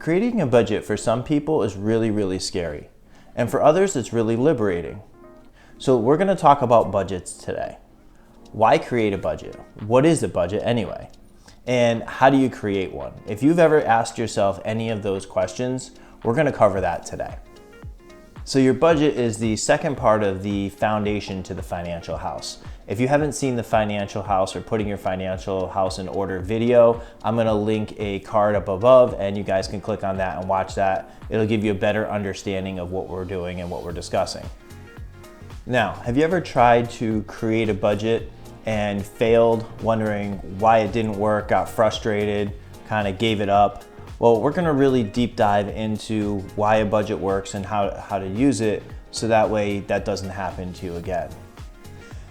Creating a budget for some people is really scary, and for others it's really liberating. So we're going to talk about budgets today. Why create a budget? What is a budget anyway? And how do you create one? If you've ever asked yourself any of those questions, we're going to cover that today. So your budget is the second part of the foundation to the financial house. If you haven't seen the financial house or putting your financial house in order video, I'm going to link a card up above and you guys can click on that and watch that. It'll give you a better understanding of what we're doing and what we're discussing. Now, have you ever tried to create a budget and failed, wondering why it didn't work, got frustrated, kind of gave it up? Well, we're gonna really deep dive into why a budget works and how to use it so that way that doesn't happen to you again.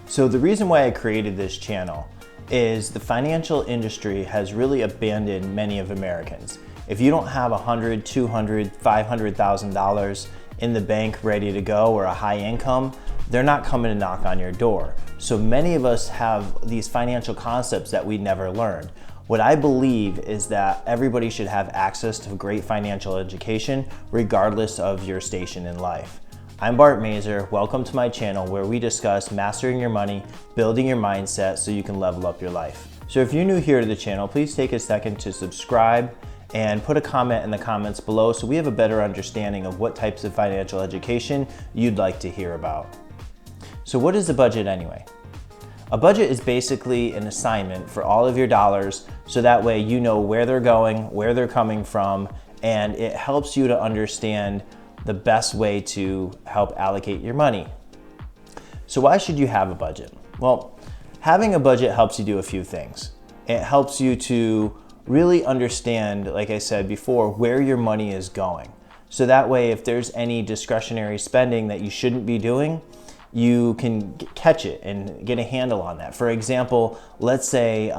So the reason why I created this channel is the financial industry has really abandoned many of Americans. If you don't have $100, $200, $500,000 in the bank ready to go or a high income, they're not coming to knock on your door. So many of us have these financial concepts that we never learned. What I believe is that everybody should have access to great financial education regardless of your station in life. I'm Bart Mazer. Welcome to my channel where we discuss mastering your money, building your mindset so you can level up your life. So if you're new here to the channel, please take a second to subscribe and put a comment in the comments below so we have a better understanding of what types of financial education you'd like to hear about. So what is a budget anyway? A budget is basically an assignment for all of your dollars so that way you know where they're going, where they're coming from, and it helps you to understand the best way to help allocate your money. So why should you have a budget? Well, having a budget helps you do a few things. It helps you to really understand, like I said before, where your money is going. So that way if there's any discretionary spending that you shouldn't be doing, you can catch it and get a handle on that. For example, let's say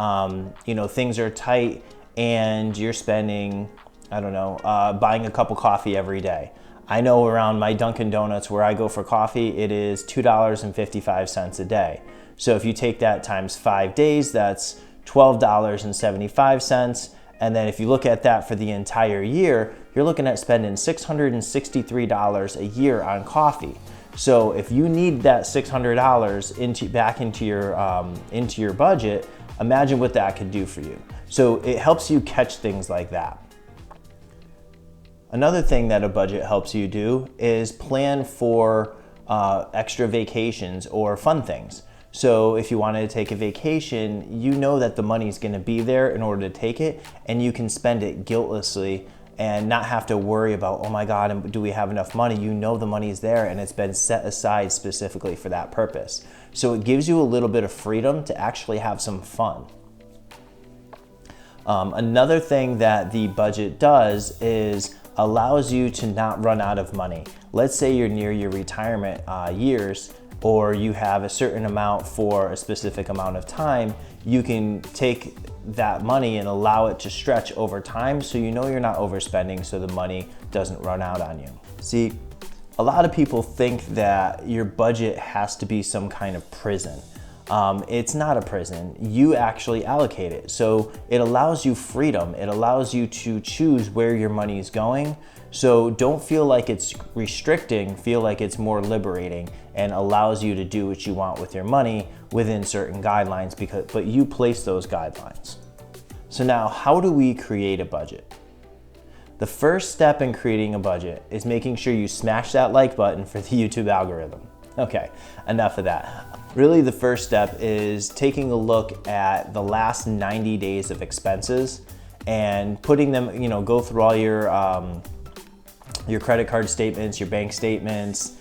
things are tight and you're spending, buying a cup of coffee every day. I know around my Dunkin' Donuts where I go for coffee, it is $2.55 a day. So if you take that times 5 days, that's $12.75. And then if you look at that for the entire year, you're looking at spending $663 a year on coffee. So if you need that $600 back into your budget, imagine what that could do for you. So it helps you catch things like that. Another thing that a budget helps you do is plan for extra vacations or fun things. So if you wanted to take a vacation, you know that the money's gonna be there in order to take it, and you can spend it guiltlessly and not have to worry about, oh my God, do we have enough money? You know the money's there and it's been set aside specifically for that purpose. So it gives you a little bit of freedom to actually have some fun. Another thing that the budget does is allows you to not run out of money. Let's say you're near your retirement years, or you have a certain amount for a specific amount of time, you can take that money and allow it to stretch over time so you know you're not overspending so the money doesn't run out on you. See, a lot of people think that your budget has to be some kind of prison. It's not a prison. You actually allocate it. So it allows you freedom. It allows you to choose where your money is going. So don't feel like it's restricting, feel like it's more liberating and allows you to do what you want with your money within certain guidelines, but you place those guidelines. So now, how do we create a budget? The first step in creating a budget is making sure you smash that like button for the YouTube algorithm. Okay, enough of that. Really, the first step is taking a look at the last 90 days of expenses and putting them, go through all your credit card statements, your bank statements,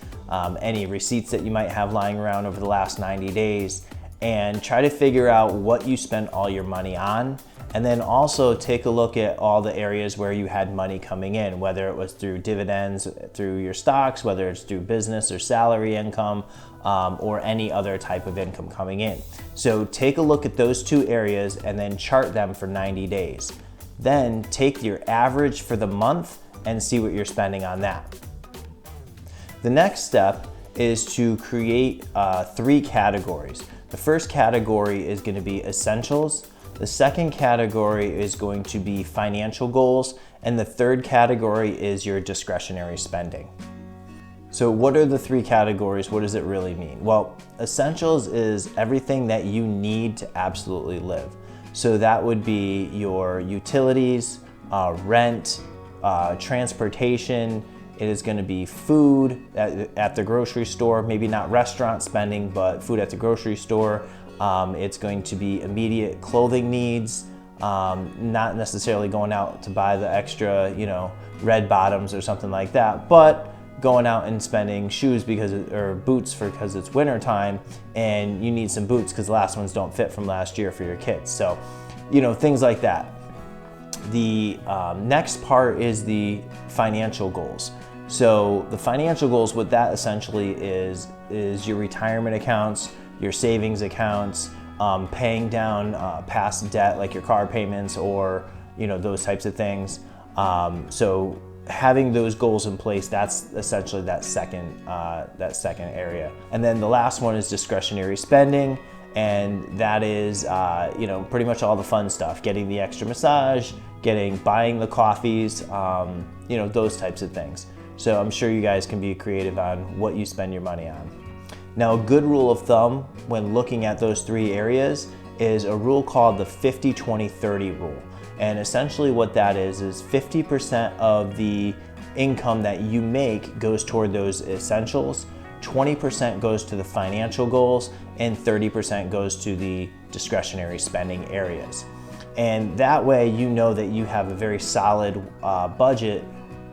any receipts that you might have lying around over the last 90 days, and try to figure out what you spent all your money on. And then also take a look at all the areas where you had money coming in, whether it was through dividends, through your stocks, whether it's through business or salary income, or any other type of income coming in. So take a look at those two areas and then chart them for 90 days. Then take your average for the month and see what you're spending on that. The next step is to create 3 categories. The first category is going to be essentials. The second category is going to be financial goals, And the third category is your discretionary spending. So what are the three categories? What does it really mean? Well, essentials is everything that you need to absolutely live. So that would be your utilities, rent, transportation. It is going to be food at the grocery store, maybe not restaurant spending, but food at the grocery store. It's going to be immediate clothing needs, not necessarily going out to buy the extra, red bottoms or something like that, but going out and spending shoes or boots because it's winter time and you need some boots because the last ones don't fit from last year for your kids. So, things like that. The next part is the financial goals. So the financial goals, what that essentially is your retirement accounts, your savings accounts, paying down past debt like your car payments or those types of things. So having those goals in place, that's essentially that second area. And then the last one is discretionary spending. And that is, pretty much all the fun stuff, getting the extra massage, buying the coffees, those types of things. So I'm sure you guys can be creative on what you spend your money on. Now, a good rule of thumb when looking at those three areas is a rule called the 50-20-30 rule. And essentially what that is 50% of the income that you make goes toward those essentials, 20% goes to the financial goals, and 30% goes to the discretionary spending areas. And that way you know that you have a very solid budget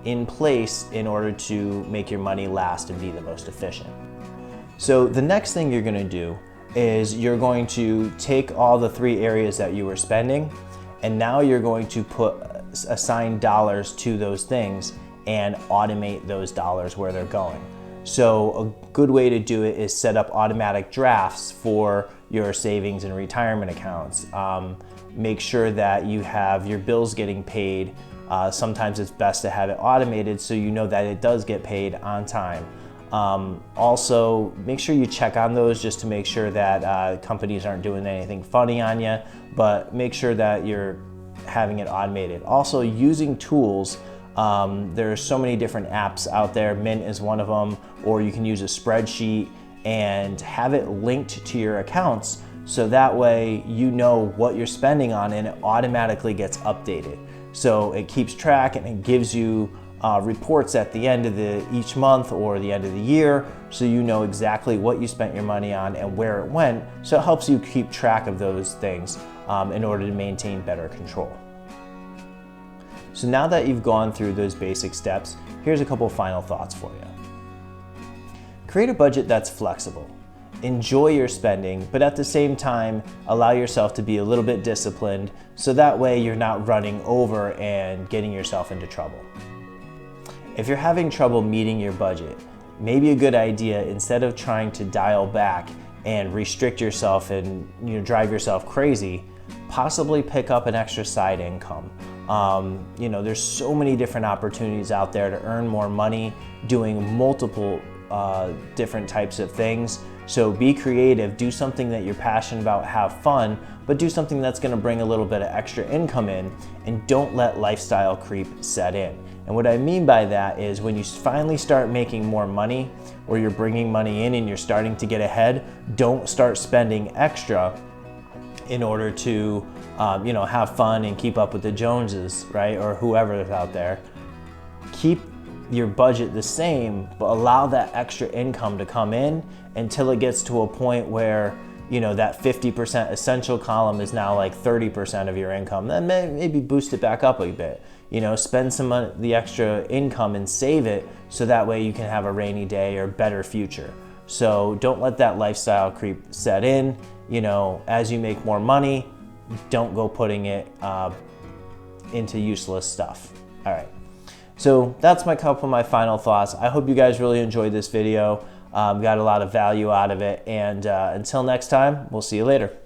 in place in order to make your money last and be the most efficient. So the next thing you're going to do is you're going to take all the three areas that you were spending, and now you're going to assign dollars to those things and automate those dollars where they're going. So a good way to do it is set up automatic drafts for your savings and retirement accounts. Make sure that you have your bills getting paid. Sometimes it's best to have it automated so you know that it does get paid on time. Also, make sure you check on those just to make sure that companies aren't doing anything funny on you, but make sure that you're having it automated. Also, using tools. There are so many different apps out there. Mint is one of them, or you can use a spreadsheet and have it linked to your accounts so that way you know what you're spending on and it automatically gets updated. So it keeps track and it gives you reports at the end of each month or the end of the year, so you know exactly what you spent your money on and where it went. So it helps you keep track of those things in order to maintain better control. So now that you've gone through those basic steps, here's a couple final thoughts for you. Create a budget that's flexible. Enjoy your spending, but at the same time, allow yourself to be a little bit disciplined so that way you're not running over and getting yourself into trouble. If you're having trouble meeting your budget, maybe a good idea, instead of trying to dial back and restrict yourself and drive yourself crazy, possibly pick up an extra side income. There's so many different opportunities out there to earn more money doing multiple different types of things. So be creative, do something that you're passionate about, have fun, but do something that's going to bring a little bit of extra income in, and don't let lifestyle creep set in. And what I mean by that is when you finally start making more money, or you're bringing money in and you're starting to get ahead, don't start spending extra in order to have fun and keep up with the Joneses, right? Or whoever is out there. Keep your budget the same, but allow that extra income to come in until it gets to a point where that 50% essential column is now like 30% of your income. Then maybe boost it back up a bit. Spend some money, the extra income, and save it so that way you can have a rainy day or better future. So don't let that lifestyle creep set in. As you make more money, don't go putting it into useless stuff. All right. So that's my couple of my final thoughts. I hope you guys really enjoyed this video. Got a lot of value out of it. And until next time, we'll see you later.